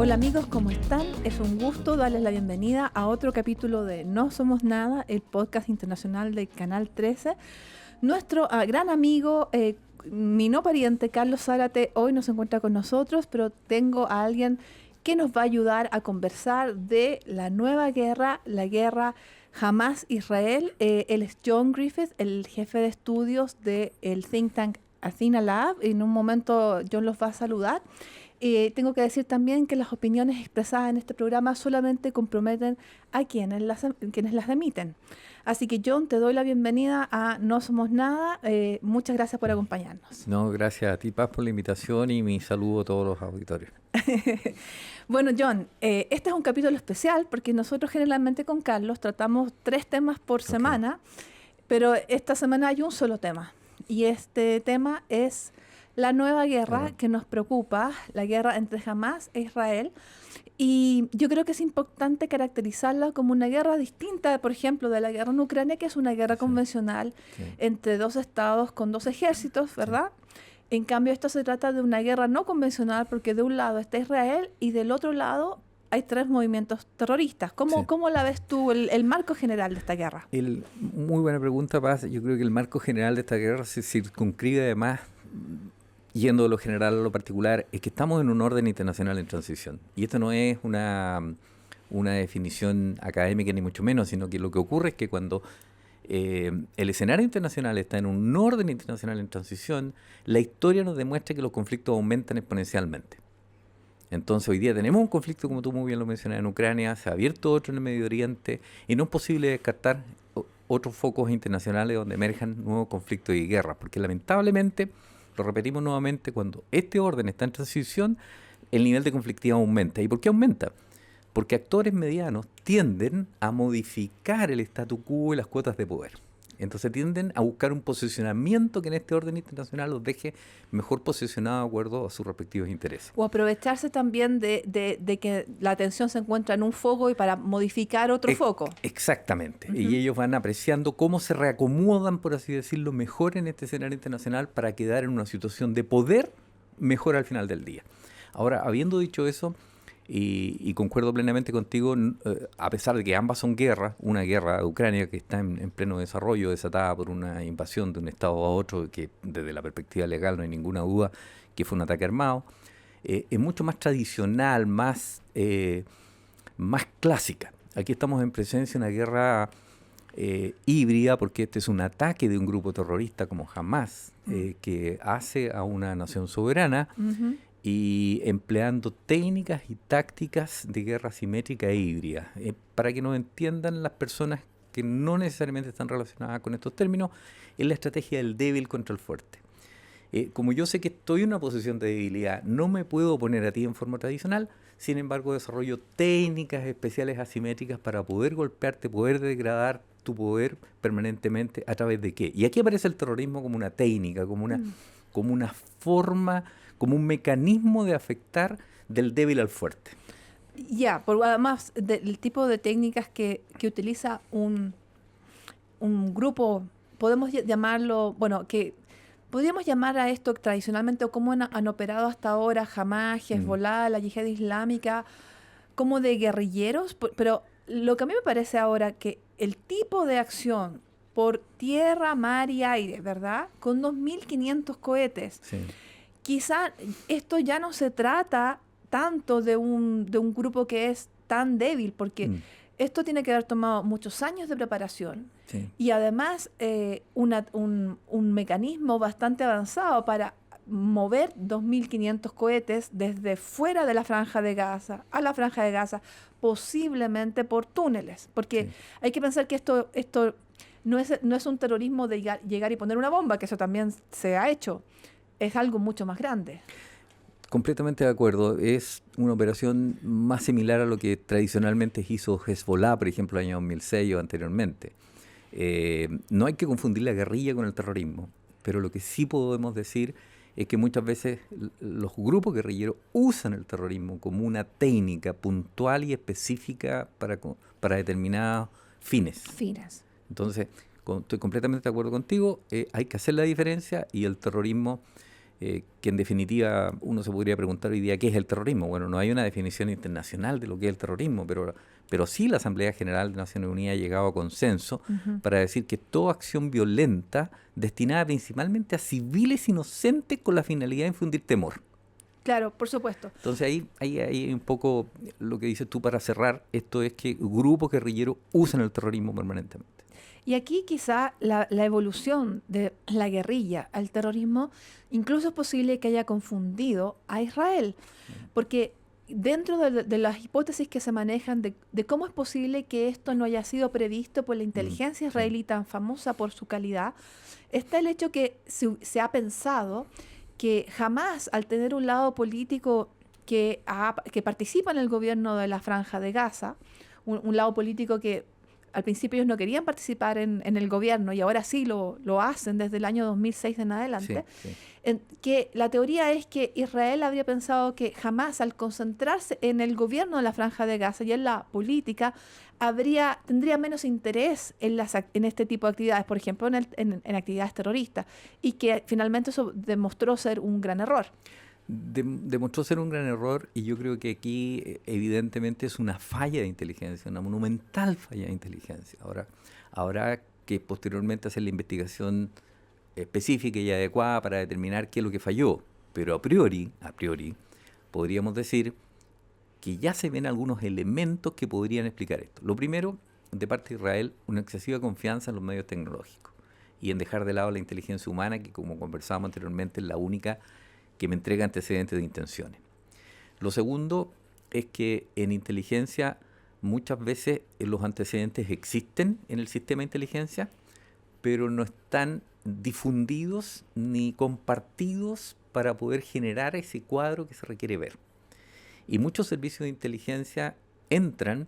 Hola amigos, ¿cómo están? Es un gusto darles la bienvenida a otro capítulo de No Somos Nada, el podcast internacional de Canal 13. Nuestro gran amigo, mi no pariente, Carlos Zárate, hoy no se encuentra con nosotros, pero tengo a alguien que nos va a ayudar a conversar de la nueva guerra, la guerra Hamás-Israel. Él es John Griffith, el jefe de estudios del think tank Athena Lab. En un momento John los va a saludar. Tengo que decir también que las opiniones expresadas en este programa solamente comprometen a quienes las emiten. Así que John, te doy la bienvenida a No Somos Nada. Muchas gracias por acompañarnos. No, gracias a ti, Paz, por la invitación y mi saludo a todos los auditorios. Bueno, John, este es un capítulo especial porque nosotros generalmente con Carlos tratamos 3 temas por semana, pero esta semana hay un solo tema. Y este tema es la nueva guerra que nos preocupa, la guerra entre Hamás e Israel. Y yo creo que es importante caracterizarla como una guerra distinta, por ejemplo, de la guerra en Ucrania, que es una guerra convencional entre 2 estados con 2 ejércitos, ¿verdad? En cambio, esto se trata de una guerra no convencional porque de un lado está Israel y del otro lado hay 3 movimientos terroristas. ¿Cómo la ves tú, el marco general de esta guerra? Muy buena pregunta, Paz. Yo creo que el marco general de esta guerra se circunscribe además, yendo de lo general a lo particular, es que estamos en un orden internacional en transición. Y esto no es una definición académica ni mucho menos, sino que lo que ocurre es que cuando el escenario internacional está en un orden internacional en transición, la historia nos demuestra que los conflictos aumentan exponencialmente. Entonces hoy día tenemos un conflicto, como tú muy bien lo mencionas, en Ucrania, se ha abierto otro en el Medio Oriente y no es posible descartar otros focos internacionales donde emerjan nuevos conflictos y guerras, porque lamentablemente, lo repetimos nuevamente, cuando este orden está en transición, el nivel de conflictividad aumenta. ¿Y por qué aumenta? Porque actores medianos tienden a modificar el statu quo y las cuotas de poder. Entonces tienden a buscar un posicionamiento que en este orden internacional los deje mejor posicionados de acuerdo a sus respectivos intereses. O aprovecharse también de que la atención se encuentra en un foco y para modificar otro foco. Exactamente. Y ellos van apreciando cómo se reacomodan, por así decirlo, mejor en este escenario internacional para quedar en una situación de poder mejor al final del día. Ahora, habiendo dicho eso, y concuerdo plenamente contigo, a pesar de que ambas son guerras, una guerra de Ucrania que está en pleno desarrollo, desatada por una invasión de un estado a otro, que desde la perspectiva legal no hay ninguna duda que fue un ataque armado, es mucho más tradicional, más clásica. Aquí estamos en presencia de una guerra híbrida, porque este es un ataque de un grupo terrorista como Hamás, que hace a una nación soberana, y empleando técnicas y tácticas de guerra asimétrica e híbrida. Para que nos entiendan las personas que no necesariamente están relacionadas con estos términos, es la estrategia del débil contra el fuerte. Como yo sé que estoy en una posición de debilidad, no me puedo oponer a ti en forma tradicional, sin embargo desarrollo técnicas especiales asimétricas para poder golpearte, poder degradar tu poder permanentemente. ¿A través de qué? Y aquí aparece el terrorismo como una técnica, como una forma, como un mecanismo de afectar del débil al fuerte. Ya, por además del tipo de técnicas que utiliza un grupo, podemos llamarlo, bueno, que podríamos llamar a esto tradicionalmente, o como han operado hasta ahora Hamás, Hezbollah, la Yihad Islámica, como de guerrilleros, pero lo que a mí me parece ahora que el tipo de acción por tierra, mar y aire, ¿verdad? Con 2.500 cohetes. Sí. Quizá esto ya no se trata tanto de un grupo que es tan débil, porque esto tiene que haber tomado muchos años de preparación y además un mecanismo bastante avanzado para mover 2.500 cohetes desde fuera de la Franja de Gaza a la Franja de Gaza, posiblemente por túneles, porque hay que pensar que esto no es un terrorismo de llegar y poner una bomba, que eso también se ha hecho. Es algo mucho más grande. Completamente de acuerdo. Es una operación más similar a lo que tradicionalmente hizo Hezbollah, por ejemplo, en el año 2006 o anteriormente. No hay que confundir la guerrilla con el terrorismo, pero lo que sí podemos decir es que muchas veces los grupos guerrilleros usan el terrorismo como una técnica puntual y específica para determinados fines. Entonces, estoy completamente de acuerdo contigo, hay que hacer la diferencia, y el terrorismo que en definitiva uno se podría preguntar hoy día qué es el terrorismo. Bueno, no hay una definición internacional de lo que es el terrorismo, pero sí la Asamblea General de Naciones Unidas ha llegado a consenso para decir que toda acción violenta destinada principalmente a civiles inocentes con la finalidad de infundir temor. Claro, por supuesto. Entonces ahí un poco lo que dices tú para cerrar, esto es que grupos guerrilleros usan el terrorismo permanentemente. Y aquí quizá la evolución de la guerrilla al terrorismo incluso es posible que haya confundido a Israel, porque dentro de las hipótesis que se manejan de cómo es posible que esto no haya sido previsto por la inteligencia israelí tan famosa por su calidad, está el hecho que se ha pensado que jamás, al tener un lado político que participa en el gobierno de la Franja de Gaza, un lado político que al principio ellos no querían participar en el gobierno y ahora sí lo hacen desde el año 2006 en adelante, que la teoría es que Israel habría pensado que jamás, al concentrarse en el gobierno de la Franja de Gaza y en la política, tendría menos interés en este tipo de actividades, por ejemplo en actividades terroristas, y que finalmente eso demostró ser un gran error. Demostró ser un gran error, y yo creo que aquí evidentemente es una falla de inteligencia, una monumental falla de inteligencia. Ahora habrá que posteriormente hacer la investigación específica y adecuada para determinar qué es lo que falló, pero a priori podríamos decir que ya se ven algunos elementos que podrían explicar esto. Lo primero, de parte de Israel, una excesiva confianza en los medios tecnológicos y en dejar de lado la inteligencia humana, que como conversábamos anteriormente es la única que me entrega antecedentes de intenciones. Lo segundo es que en inteligencia muchas veces los antecedentes existen en el sistema de inteligencia, pero no están difundidos ni compartidos para poder generar ese cuadro que se requiere ver. Y muchos servicios de inteligencia entran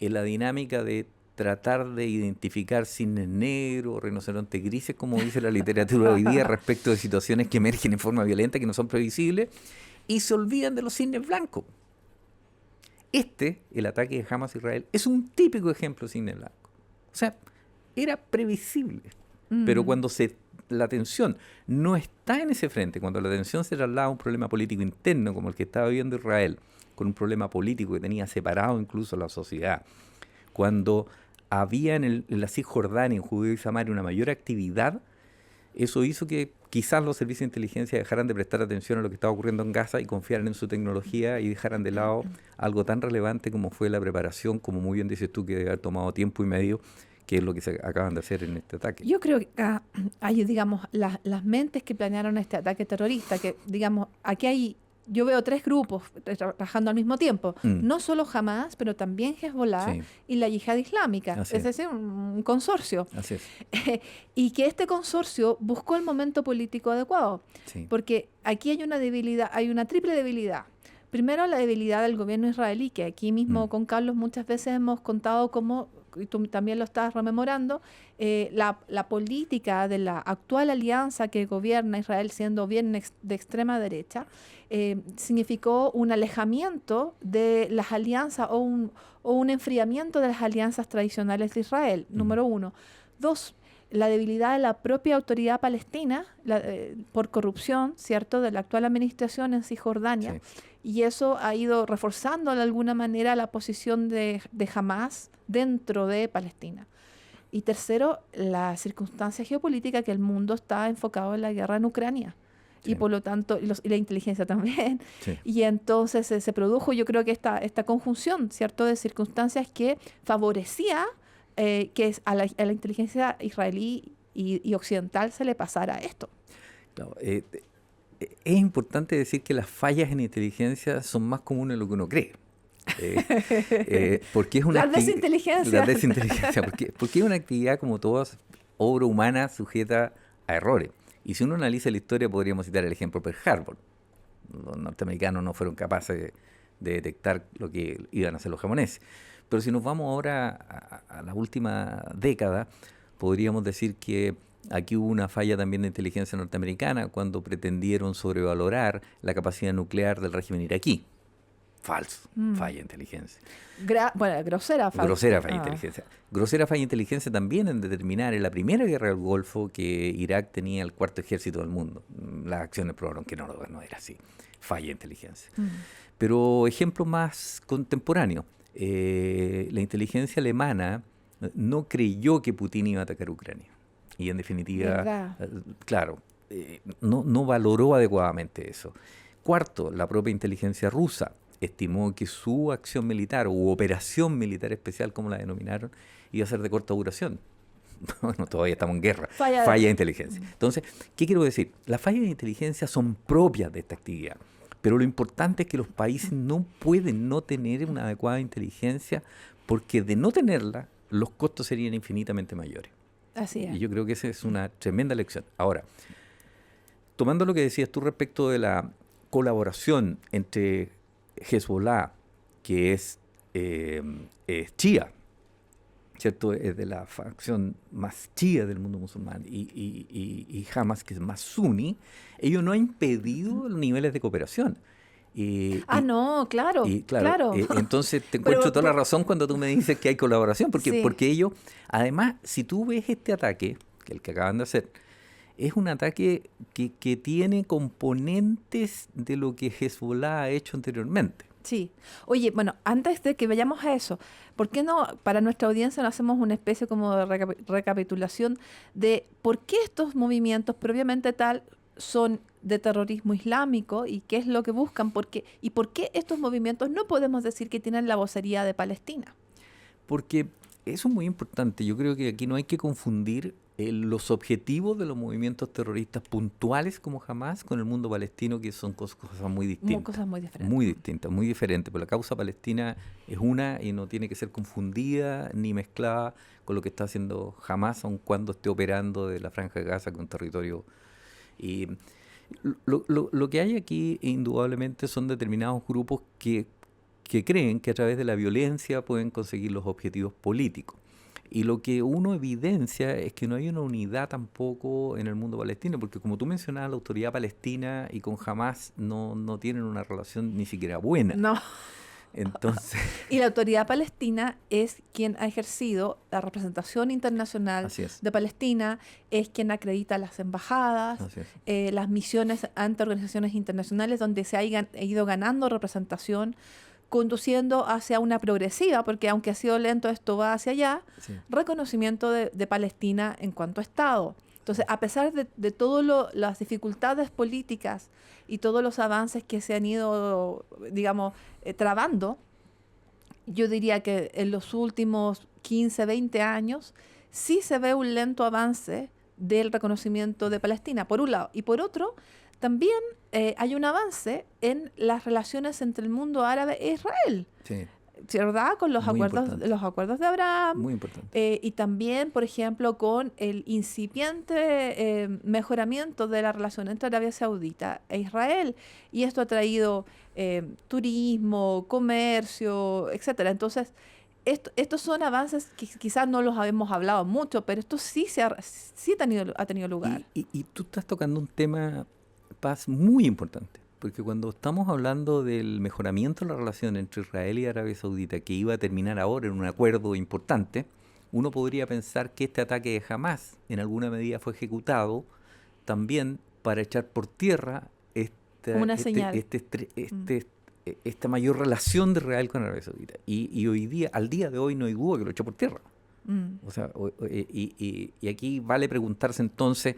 en la dinámica de tratar de identificar cisnes negros, rinocerontes grises, como dice la literatura hoy día, respecto de situaciones que emergen en forma violenta, que no son previsibles, y se olvidan de los cisnes blancos. El ataque de Hamas a Israel, es un típico ejemplo de cisne blanco. O sea, era previsible. Pero cuando la atención no está en ese frente, cuando la atención se traslada a un problema político interno, como el que estaba viviendo Israel, con un problema político que tenía separado incluso la sociedad, cuando había en la Cisjordania, en Judea y Samaria, una mayor actividad, eso hizo que quizás los servicios de inteligencia dejaran de prestar atención a lo que estaba ocurriendo en Gaza y confiaran en su tecnología y dejaran de lado algo tan relevante como fue la preparación, como muy bien dices tú, que debe haber tomado tiempo y medio, que es lo que se acaban de hacer en este ataque. Yo creo que hay, digamos, las mentes que planearon este ataque terrorista, que, digamos, yo veo 3 grupos trabajando al mismo tiempo, no solo Hamas, pero también Hezbollah y la Yihad Islámica, es decir, un consorcio. Así es. Y que este consorcio buscó el momento político adecuado, porque aquí hay una debilidad, hay una triple debilidad. Primero, la debilidad del gobierno israelí, que aquí mismo con Carlos muchas veces hemos contado cómo, y tú también lo estás rememorando, la política de la actual alianza que gobierna Israel, siendo bien de extrema derecha, significó un alejamiento de las alianzas o un enfriamiento de las alianzas tradicionales de Israel, número 1. 2, la debilidad de la propia autoridad palestina por corrupción, ¿cierto?, de la actual administración en Cisjordania. Y eso ha ido reforzando de alguna manera la posición de Hamas dentro de Palestina. Y tercero, la circunstancia geopolítica, que el mundo está enfocado en la guerra en Ucrania. Y por lo tanto, y la inteligencia también. Y entonces se produjo, yo creo que esta conjunción, ¿cierto?, de circunstancias que favorecía que a la inteligencia israelí y occidental se le pasara esto. Claro, es importante decir que las fallas en inteligencia son más comunes de lo que uno cree. Porque es una la desinteligencia. Porque es una actividad, como todas, obra humana sujeta a errores. Y si uno analiza la historia, podríamos citar el ejemplo Pearl Harbor. Los norteamericanos no fueron capaces de detectar lo que iban a hacer los japoneses. Pero si nos vamos ahora a la última década, podríamos decir que aquí hubo una falla también de inteligencia norteamericana cuando pretendieron sobrevalorar la capacidad nuclear del régimen iraquí. Falso. Falla de inteligencia. Grosera falla. Grosera falla de inteligencia. Grosera falla de inteligencia también en determinar en la primera guerra del Golfo que Irak tenía el cuarto ejército del mundo. Las acciones probaron que no era así. Falla de inteligencia. Pero ejemplo más contemporáneo. La inteligencia alemana no creyó que Putin iba a atacar Ucrania. Y en definitiva, claro, no valoró adecuadamente eso. Cuarto, la propia inteligencia rusa estimó que su acción militar u operación militar especial, como la denominaron, iba a ser de corta duración. Bueno, todavía estamos en guerra. Falla de inteligencia. Entonces, ¿qué quiero decir? Las fallas de inteligencia son propias de esta actividad. Pero lo importante es que los países no pueden no tener una adecuada inteligencia, porque de no tenerla, los costos serían infinitamente mayores. Así es. Y yo creo que esa es una tremenda lección. Ahora, tomando lo que decías tú respecto de la colaboración entre Hezbollah, que es chía, ¿cierto? Es de la facción más chía del mundo musulmán, y Hamas, que es más suní, ello no ha impedido los niveles de cooperación. No, claro. Claro. Entonces te encuentro toda la razón cuando tú me dices que hay colaboración, porque ellos, además, si tú ves este ataque, que el que acaban de hacer, es un ataque que tiene componentes de lo que Hezbollah ha hecho anteriormente. Sí. Oye, bueno, antes de que vayamos a eso, ¿por qué no para nuestra audiencia no hacemos una especie como de recapitulación de por qué estos movimientos, previamente tal, son de terrorismo islámico y qué es lo que buscan? ¿Y por qué estos movimientos no podemos decir que tienen la vocería de Palestina? Porque eso es muy importante. Yo creo que aquí no hay que confundir los objetivos de los movimientos terroristas puntuales como Hamas con el mundo palestino, que son cosas muy distintas. Cosas muy diferentes. Muy distintas, muy diferentes. Pero la causa palestina es una y no tiene que ser confundida ni mezclada con lo que está haciendo Hamas, aun cuando esté operando de la Franja de Gaza con territorio. Y lo que hay aquí, indudablemente, son determinados grupos que creen que a través de la violencia pueden conseguir los objetivos políticos. Y lo que uno evidencia es que no hay una unidad tampoco en el mundo palestino, porque como tú mencionabas, la autoridad palestina y con Hamas no tienen una relación ni siquiera buena. No. Entonces, y la autoridad palestina es quien ha ejercido la representación internacional de Palestina, es quien acredita las embajadas, las misiones ante organizaciones internacionales donde se ha ido ganando representación, conduciendo hacia una progresiva, porque aunque ha sido lento, esto va hacia allá, reconocimiento de Palestina en cuanto a Estado. Entonces, a pesar de todas las dificultades políticas y todos los avances que se han ido, digamos, trabando, yo diría que en los últimos 15, 20 años sí se ve un lento avance del reconocimiento de Palestina, por un lado. Y por otro, también hay un avance en las relaciones entre el mundo árabe e Israel. Sí. ¿Verdad? Con los acuerdos de Abraham. Muy importante. Y también, por ejemplo, con el incipiente mejoramiento de la relación entre Arabia Saudita e Israel. Y esto ha traído turismo, comercio, etcétera. Entonces, estos son avances que quizás no los habíamos hablado mucho, pero esto sí ha tenido lugar. Y tú estás tocando un tema, Paz, muy importante. Porque cuando estamos hablando del mejoramiento de la relación entre Israel y Arabia Saudita, que iba a terminar ahora en un acuerdo importante, uno podría pensar que este ataque de Hamas en alguna medida fue ejecutado también para echar por tierra esta mayor relación de Israel con Arabia Saudita. Y hoy día, al día de hoy, no hay duda que lo echó por tierra. O sea, y aquí vale preguntarse entonces,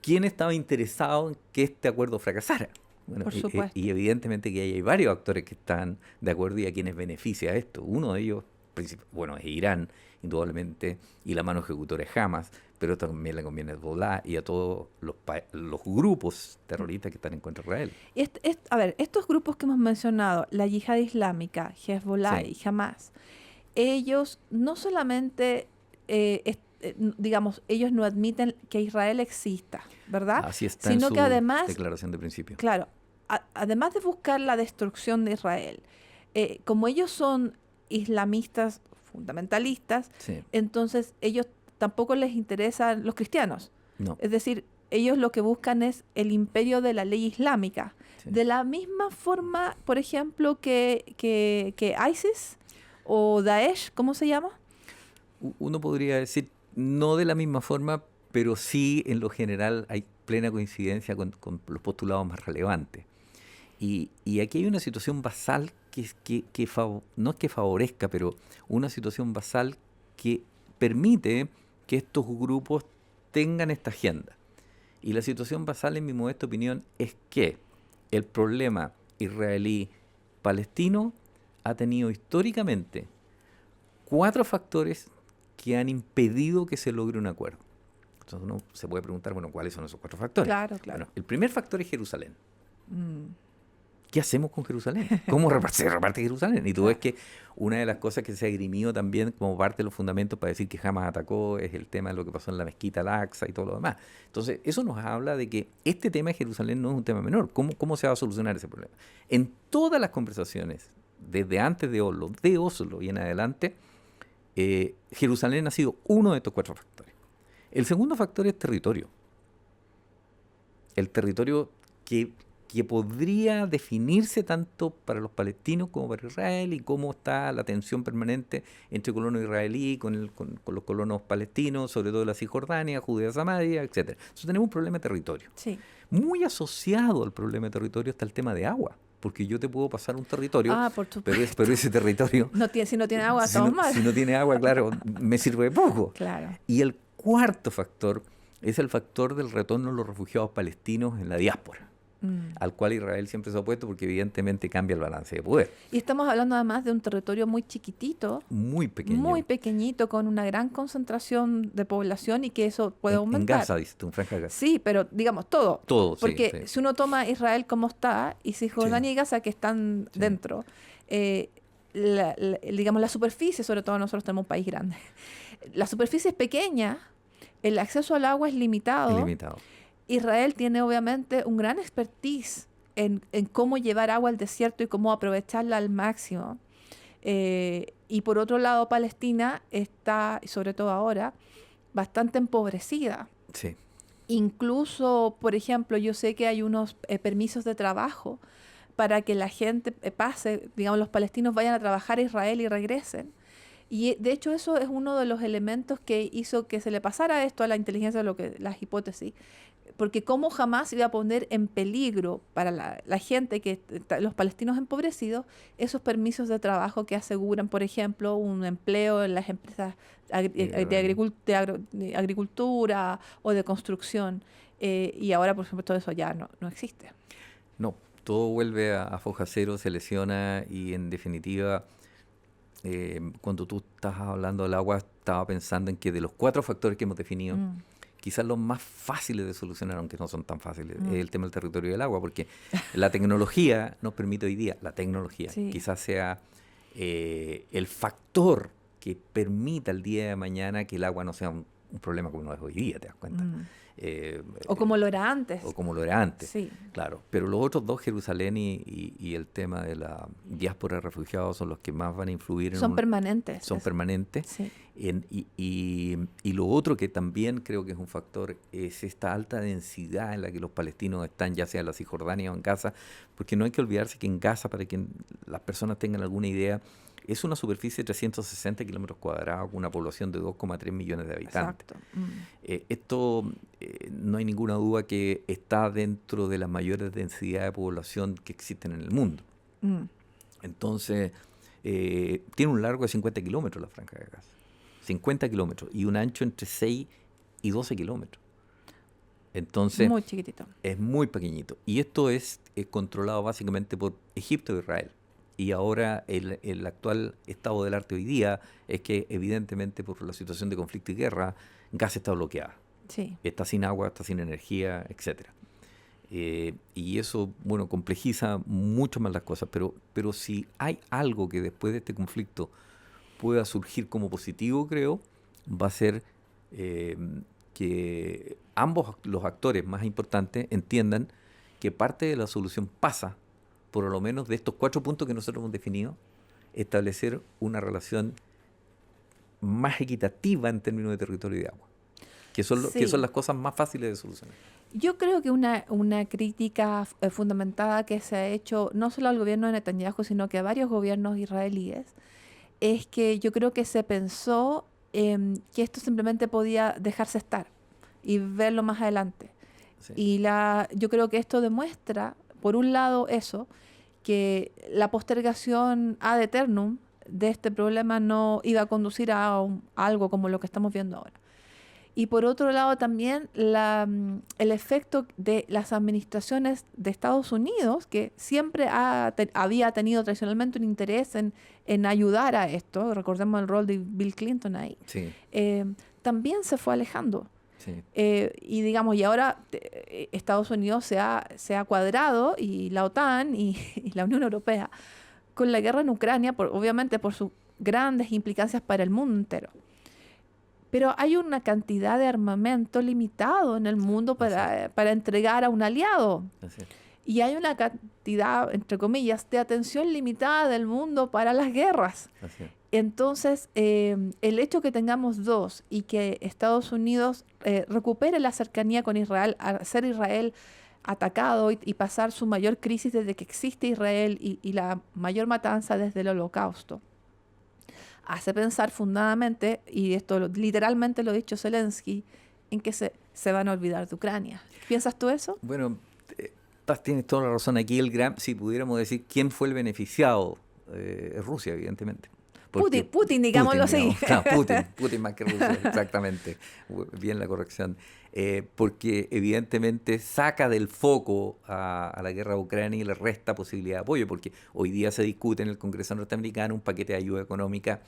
¿quién estaba interesado en que este acuerdo fracasara? Bueno, por supuesto. Y evidentemente que hay varios actores que están de acuerdo y a quienes beneficia esto. Uno de ellos, es Irán, indudablemente, y la mano ejecutora es Hamas, pero también le conviene a Hezbollah y a todos los grupos terroristas que están en contra de Israel. A ver, estos grupos que hemos mencionado, la Yihad Islámica, Hezbollah y Hamas, ellos no solamente digamos, ellos no admiten que Israel exista, ¿verdad? Así está, sino en su que además, declaración de principio. Claro, además de buscar la destrucción de Israel, como ellos son islamistas fundamentalistas, entonces ellos tampoco les interesan los cristianos. No. Es decir, ellos lo que buscan es el imperio de la ley islámica, Sí. De la misma forma, por ejemplo, que ISIS o Daesh, ¿cómo se llama? Uno podría decir, no de la misma forma, pero sí en lo general hay plena coincidencia con los postulados más relevantes. Y aquí hay una situación basal no es que favorezca, pero una situación basal que permite que estos grupos tengan esta agenda. Y la situación basal, en mi modesta opinión, es que el problema israelí-palestino ha tenido históricamente 4 factores que han impedido que se logre un acuerdo. Entonces uno se puede preguntar, bueno, ¿cuáles son esos 4 factores? Claro, claro. Bueno, el primer factor es Jerusalén. Mm, ¿Qué hacemos con Jerusalén? ¿Cómo se reparte Jerusalén? Y tú ves claro. que una de las cosas que se ha esgrimido también como parte de los fundamentos para decir que Hamas atacó es el tema de lo que pasó en la mezquita Al-Aqsa y todo lo demás. Entonces, eso nos habla de que este tema de Jerusalén no es un tema menor. ¿Cómo se va a solucionar ese problema? En todas las conversaciones, desde antes de Oslo y en adelante, Jerusalén ha sido uno de estos 4 factores. El segundo factor es territorio. El territorio que podría definirse tanto para los palestinos como para Israel, y cómo está la tensión permanente entre colonos israelíes con los colonos palestinos, sobre todo la Cisjordania, Judea, Samaria, etc. Entonces tenemos un problema de territorio. Sí. Muy asociado al problema de territorio está el tema de agua, porque yo te puedo pasar un territorio, Por pero supuesto. ese territorio, Si no tiene agua, si estamos no, mal. si no tiene agua, claro, me sirve de poco. Claro. Y el cuarto factor es el factor del retorno de los refugiados palestinos en la diáspora, al cual Israel siempre se ha opuesto porque evidentemente cambia el balance de poder. Y estamos hablando además de un territorio muy chiquitito, Muy pequeño. muy pequeñito, con una gran concentración de población y que eso puede aumentar. En Gaza, dices tú, en Franja de Gaza. Sí, pero digamos todo. Todo, Porque sí. si uno toma Israel como está y Cisjordania y Gaza que están dentro, digamos la superficie, sobre todo nosotros tenemos un país grande, la superficie es pequeña, el acceso al agua es limitado. Ilimitado. Israel tiene obviamente un gran expertise en cómo llevar agua al desierto y cómo aprovecharla al máximo. Y por otro lado, Palestina está, sobre todo ahora, bastante empobrecida. Sí. Incluso, por ejemplo, yo sé que hay unos permisos de trabajo para que la gente pase, digamos, los palestinos vayan a trabajar a Israel y regresen. Y de hecho eso es uno de los elementos que hizo que se le pasara esto a la inteligencia, las hipótesis, porque cómo jamás iba a poner en peligro para la gente, los palestinos empobrecidos, esos permisos de trabajo que aseguran, por ejemplo, un empleo en las empresas de agricultura o de construcción. Y ahora, por ejemplo, todo eso ya no existe. No, todo vuelve a foja cero, se lesiona y en definitiva, cuando tú estás hablando del agua, estaba pensando en que de los 4 factores que hemos definido, quizás los más fáciles de solucionar, aunque no son tan fáciles, es el tema del territorio y del agua, porque la tecnología nos permite hoy día, quizás sea el factor que permita el día de mañana que el agua no sea un problema como no es hoy día, ¿te das cuenta? O como lo era antes. O como lo era antes, sí. Claro. Pero los otros 2, Jerusalén y el tema de la diáspora de refugiados, son los que más van a influir. Son permanentes. Son permanentes. Sí. Y lo otro que también creo que es un factor es esta alta densidad en la que los palestinos están, ya sea en la Cisjordania o en Gaza, porque no hay que olvidarse que en Gaza, para que las personas tengan alguna idea, es una superficie de 360 kilómetros cuadrados con una población de 2,3 millones de habitantes. Exacto. Esto no hay ninguna duda que está dentro de las mayores densidades de población que existen en el mundo. Entonces, tiene un largo de 50 kilómetros la Franja de Gaza. 50 kilómetros y un ancho entre 6 y 12 kilómetros. Entonces, muy chiquitito. Es muy pequeñito. Y esto es controlado básicamente por Egipto e Israel. Y ahora el actual estado del arte hoy día es que evidentemente por la situación de conflicto y guerra, Gaza está bloqueada. Sí. Está sin agua, está sin energía, etc. Y eso, bueno, complejiza mucho más las cosas. Pero si hay algo que después de este conflicto pueda surgir como positivo, creo, va a ser que ambos los actores más importantes entiendan que parte de la solución pasa por lo menos de estos 4 puntos que nosotros hemos definido, establecer una relación más equitativa en términos de territorio y de agua. que son las cosas más fáciles de solucionar. Yo creo que una crítica fundamentada que se ha hecho no solo al gobierno de Netanyahu, sino que a varios gobiernos israelíes, es que yo creo que se pensó que esto simplemente podía dejarse estar y verlo más adelante. Sí. Y yo creo que esto demuestra, por un lado, eso, que la postergación ad eternum de este problema no iba a conducir a algo como lo que estamos viendo ahora. Y por otro lado también el efecto de las administraciones de Estados Unidos, que siempre había tenido tradicionalmente un interés en ayudar a esto, recordemos el rol de Bill Clinton ahí, Sí. también se fue alejando. Sí. Y digamos, y ahora Estados Unidos se ha cuadrado, y la OTAN y la Unión Europea, con la guerra en Ucrania, obviamente por sus grandes implicancias para el mundo entero. Pero hay una cantidad de armamento limitado en el mundo para entregar a un aliado. Así es. Y hay una cantidad, entre comillas, de atención limitada del mundo para las guerras. Así es. Entonces, el hecho que tengamos dos y que Estados Unidos recupere la cercanía con Israel, al ser Israel atacado y pasar su mayor crisis desde que existe Israel y la mayor matanza desde el Holocausto, hace pensar fundadamente, y esto literalmente lo ha dicho Zelensky, en que se van a olvidar de Ucrania. ¿Piensas tú eso? Bueno, tienes toda la razón. Aquí si pudiéramos decir quién fue el beneficiado, es Rusia, evidentemente. Putin, digámoslo así. No, Putin más que Rusia, exactamente. Bien la corrección. Porque evidentemente saca del foco a la guerra de Ucrania y le resta posibilidad de apoyo, porque hoy día se discute en el Congreso norteamericano un paquete de ayuda económica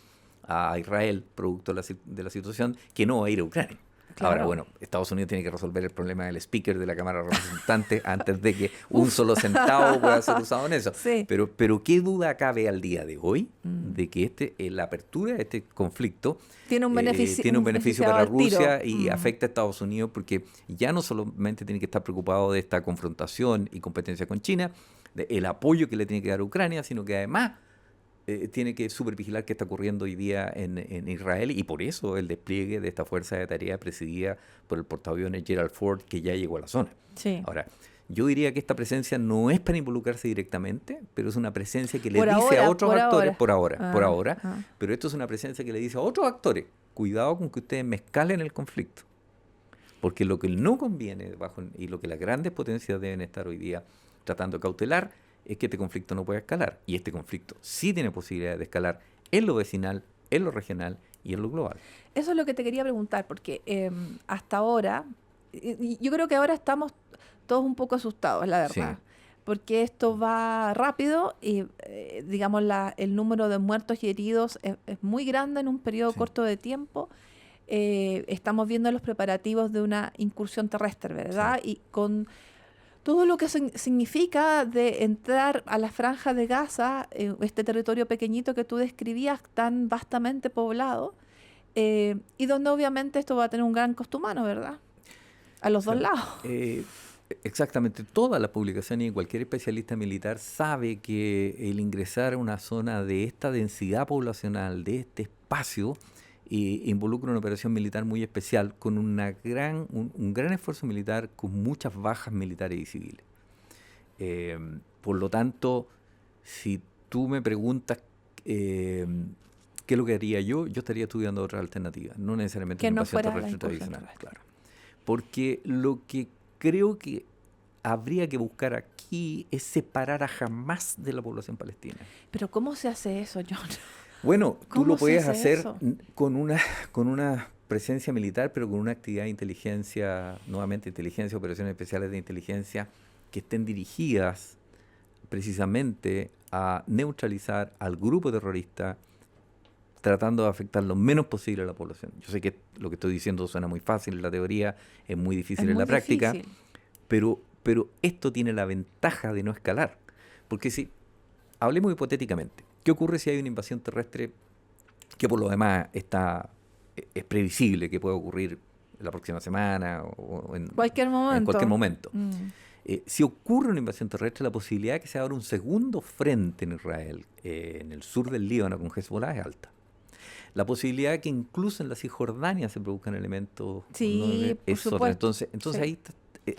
a Israel, producto de la situación, que no va a ir a Ucrania. Claro. Ahora, bueno, Estados Unidos tiene que resolver el problema del speaker de la Cámara de Representantes antes de que un solo centavo pueda ser usado en eso. Sí. Pero ¿qué duda cabe al día de hoy de que la apertura de este conflicto tiene un beneficio para Rusia y afecta a Estados Unidos? Porque ya no solamente tiene que estar preocupado de esta confrontación y competencia con China, el apoyo que le tiene que dar a Ucrania, sino que además tiene que supervigilar qué está ocurriendo hoy día en Israel, y por eso el despliegue de esta fuerza de tarea presidida por el portaaviones Gerald Ford, que ya llegó a la zona. Sí. Ahora, yo diría que esta presencia no es para involucrarse directamente, pero es una presencia que le dice a otros actores, por ahora, pero esto es una presencia que le dice a otros actores, cuidado con que ustedes me escalen el conflicto. Porque lo que no conviene y lo que las grandes potencias deben estar hoy día tratando de cautelar es que este conflicto no pueda escalar. Y este conflicto sí tiene posibilidad de escalar en lo vecinal, en lo regional y en lo global. Eso es lo que te quería preguntar, porque hasta ahora, yo creo que ahora estamos todos un poco asustados, la verdad. Sí. Porque esto va rápido y, digamos, el número de muertos y heridos es muy grande en un periodo corto de tiempo. Estamos viendo los preparativos de una incursión terrestre, ¿verdad? Sí. Y con todo lo que significa de entrar a la franja de Gaza, este territorio pequeñito que tú describías, tan vastamente poblado, y donde obviamente esto va a tener un gran costo humano, ¿verdad? A los dos lados. Exactamente. Todas las publicaciones y cualquier especialista militar sabe que el ingresar a una zona de esta densidad poblacional, de este espacio, involucra una operación militar muy especial con un gran esfuerzo militar, con muchas bajas militares y civiles. Por lo tanto, si tú me preguntas qué es lo que haría yo estaría estudiando otras alternativas, no necesariamente una invasión terrestre tradicional. Claro. Porque lo que creo que habría que buscar aquí es separar a Hamás de la población palestina. ¿Pero cómo se hace eso, John? Bueno, tú lo puedes hacer con una presencia militar, pero con una actividad de inteligencia, nuevamente inteligencia, operaciones especiales de inteligencia, que estén dirigidas precisamente a neutralizar al grupo terrorista, tratando de afectar lo menos posible a la población. Yo sé que lo que estoy diciendo suena muy fácil en la teoría, es muy difícil en la práctica, pero esto tiene la ventaja de no escalar. Porque si, hablemos hipotéticamente, ¿qué ocurre si hay una invasión terrestre que por lo demás es previsible que pueda ocurrir la próxima semana o en cualquier momento? Si ocurre una invasión terrestre, la posibilidad de que se abra un segundo frente en Israel, en el sur del Líbano con Hezbollah, es alta. La posibilidad de que incluso en la Cisjordania se produzcan elementos Sí, por es otra. supuesto. Entonces Sí. ahí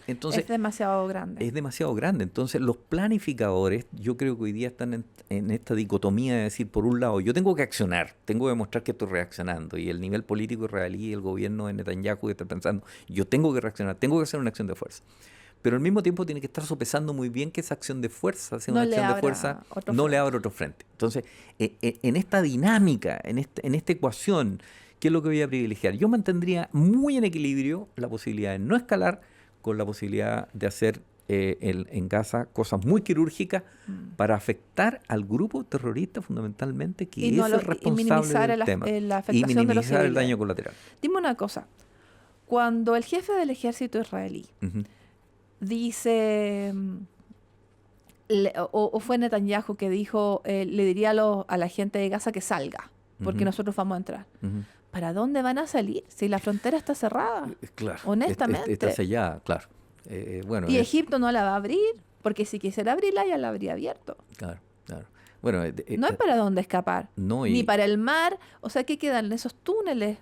entonces, Es demasiado grande. es demasiado grande. Entonces, los planificadores, yo creo que hoy día están en esta dicotomía de decir, por un lado, yo tengo que accionar, tengo que demostrar que estoy reaccionando, y el nivel político israelí, el gobierno de Netanyahu está pensando, yo tengo que reaccionar, tengo que hacer una acción de fuerza. Pero al mismo tiempo tiene que estar sopesando muy bien que esa acción de fuerza, sea No una le acción de abra fuerza, otro no le frente. abre otro frente. Entonces, en esta dinámica, en esta ecuación, ¿qué es lo que voy a privilegiar? Yo mantendría muy en equilibrio la posibilidad de no escalar con la posibilidad de hacer en Gaza cosas muy quirúrgicas Mm. para afectar al grupo terrorista fundamentalmente, Y, que no es lo, el y responsable minimizar del tema, la y afectación de los minimizar el civiles. daño colateral. Dime una cosa. Cuando el jefe del ejército israelí Ujú, dice, o fue Netanyahu que dijo, le diría a la gente de Gaza que salga, porque ujú, nosotros vamos a entrar. ujú. ¿Para dónde van a salir si la frontera está cerrada? Claro, está Honestamente. sellada, claro. Bueno, Y Egipto no la va a abrir, porque si quisiera abrirla ya la habría abierto. claro, claro. Bueno, No hay para dónde escapar, no, ni y, para el mar. O sea, ¿qué quedan esos túneles?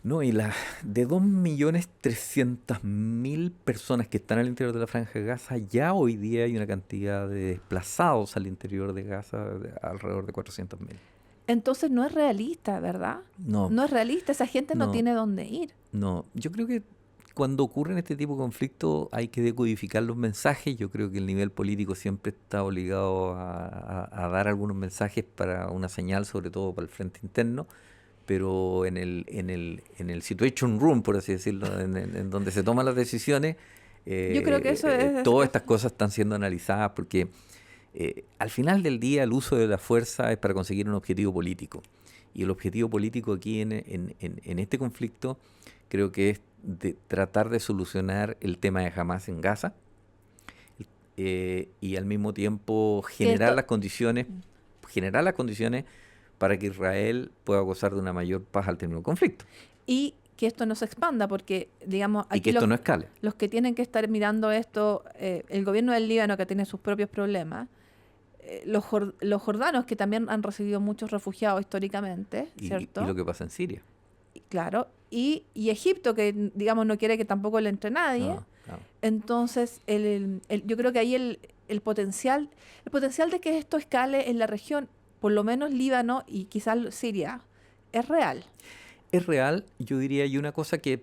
no, y de 2.300.000 personas que están al interior de la Franja de Gaza, ya hoy día hay una cantidad de desplazados al interior de Gaza de alrededor de 400.000. Entonces no es realista, ¿verdad? No, No es realista, esa gente no no, tiene dónde ir. no. Yo creo que cuando ocurren este tipo de conflictos hay que decodificar los mensajes. Yo creo que el nivel político siempre está obligado a dar algunos mensajes para una señal, sobre todo para el frente interno, pero en el situation room, por así decirlo, en donde se toman las decisiones, Yo creo que eso todas estas cosas están siendo analizadas porque al final del día el uso de la fuerza es para conseguir un objetivo político. Y el objetivo político aquí en este conflicto creo que es de tratar de solucionar el tema de Hamas en Gaza, y al mismo tiempo que esto, generar las condiciones para que Israel pueda gozar de una mayor paz al término del conflicto y que esto no se expanda, porque, digamos, y que aquí esto no escale. los que tienen que estar mirando esto, el gobierno del Líbano que tiene sus propios problemas, los jordanos que también han recibido muchos refugiados históricamente, Y ¿cierto? lo que pasa en Siria. Claro, y Egipto que, digamos, no quiere que tampoco le entre nadie. No, no. Entonces, yo creo que ahí el potencial de que esto escale en la región, por lo menos Líbano y quizás Siria, es real. Es real, yo diría, y una cosa que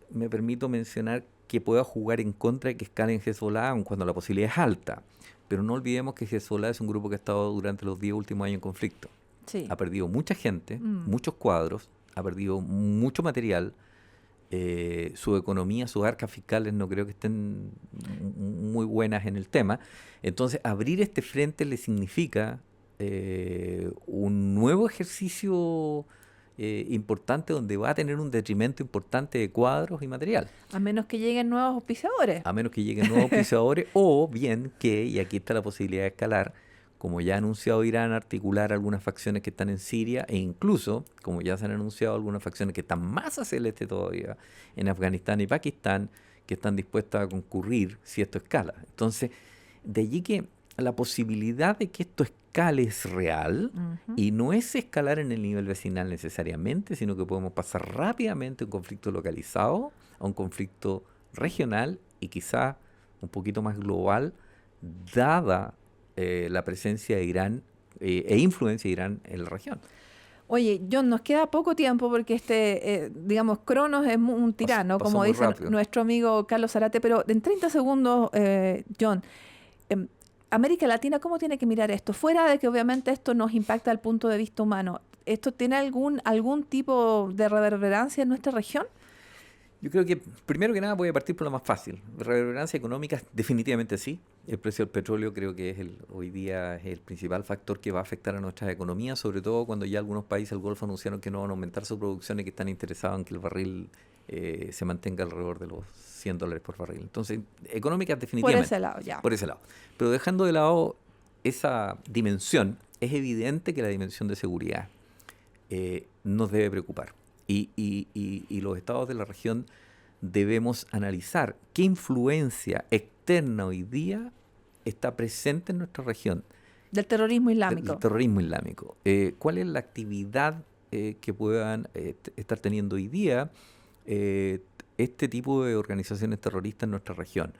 me permito mencionar que pueda jugar en contra de que escale en Hezbollah, aun cuando la posibilidad es alta. Pero no olvidemos que Hezbollah es un grupo que ha estado durante los 10 últimos años en conflicto. Sí. Ha perdido mucha gente, Mm. muchos cuadros, ha perdido mucho material. Su economía, sus arcas fiscales no creo que estén muy buenas en el tema. Entonces, abrir este frente le significa un nuevo ejercicio importante donde va a tener un detrimento importante de cuadros y material. A menos que lleguen nuevos auspiciadores. A menos que lleguen nuevos auspiciadores o bien que, y aquí está la posibilidad de escalar, como ya ha anunciado Irán, articular algunas facciones que están en Siria e incluso, como ya se han anunciado algunas facciones que están más hacia el este todavía, en Afganistán y Pakistán, que están dispuestas a concurrir si esto escala. Entonces, de allí que la posibilidad de que esto escale es real, Ujú. y no es escalar en el nivel vecinal necesariamente, sino que podemos pasar rápidamente de un conflicto localizado a un conflicto regional y quizá un poquito más global, dada la presencia de Irán e influencia de Irán en la región. Oye, John, nos queda poco tiempo porque digamos, Cronos es un tirano, Pasó como muy dice rápido. nuestro amigo Carlos Zarate, pero en 30 segundos, John, América Latina, ¿cómo tiene que mirar esto? Fuera de que obviamente esto nos impacta al punto de vista humano, ¿esto tiene algún tipo de reverberancia en nuestra región? Yo creo que, primero que nada, voy a partir por lo más fácil. Reverberancia económica, definitivamente sí. El precio del petróleo creo que hoy día es el principal factor que va a afectar a nuestras economías, sobre todo cuando ya algunos países del Golfo anunciaron que no van a aumentar su producción y que están interesados en que el barril se mantenga alrededor de los $100 por barril. Entonces, económicas definitivamente. Por ese lado, ya. Por ese lado. Pero dejando de lado esa dimensión, es evidente que la dimensión de seguridad nos debe preocupar. Y los estados de la región debemos analizar qué influencia externa hoy día está presente en nuestra región Del terrorismo islámico. del terrorismo islámico. ¿Cuál es la actividad que puedan estar teniendo hoy día este tipo de organizaciones terroristas en nuestra región.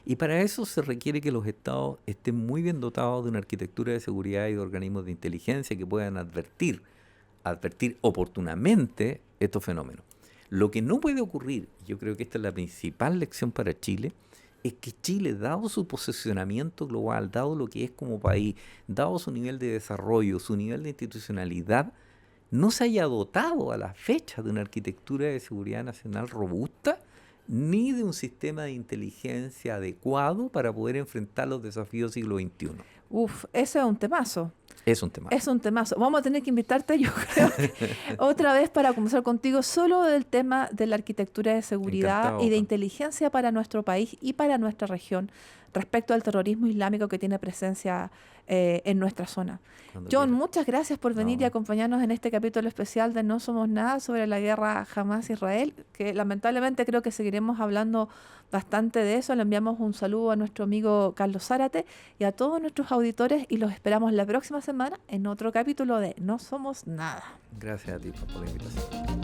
Y para eso se requiere que los estados estén muy bien dotados de una arquitectura de seguridad y de organismos de inteligencia que puedan advertir oportunamente estos fenómenos. Lo que no puede ocurrir, yo creo que esta es la principal lección para Chile, es que Chile, dado su posicionamiento global, dado lo que es como país, dado su nivel de desarrollo, su nivel de institucionalidad, no se haya dotado a la fecha de una arquitectura de seguridad nacional robusta, ni de un sistema de inteligencia adecuado para poder enfrentar los desafíos del siglo XXI. Ese es un temazo. Es un temazo. Es un temazo. Vamos a tener que invitarte, yo creo, otra vez para conversar contigo solo del tema de la arquitectura de seguridad Encantado, y de Juan. inteligencia para nuestro país y para nuestra región respecto al terrorismo islámico que tiene presencia en nuestra zona. Cuando John, quiera. muchas gracias por venir y acompañarnos en este capítulo especial de No Somos Nada sobre la guerra Hamás-Israel, que lamentablemente creo que seguiremos hablando bastante de eso. Le enviamos un saludo a nuestro amigo Carlos Zárate y a todos nuestros auditores y los esperamos la próxima semana en otro capítulo de No Somos Nada. Gracias a ti por la invitación.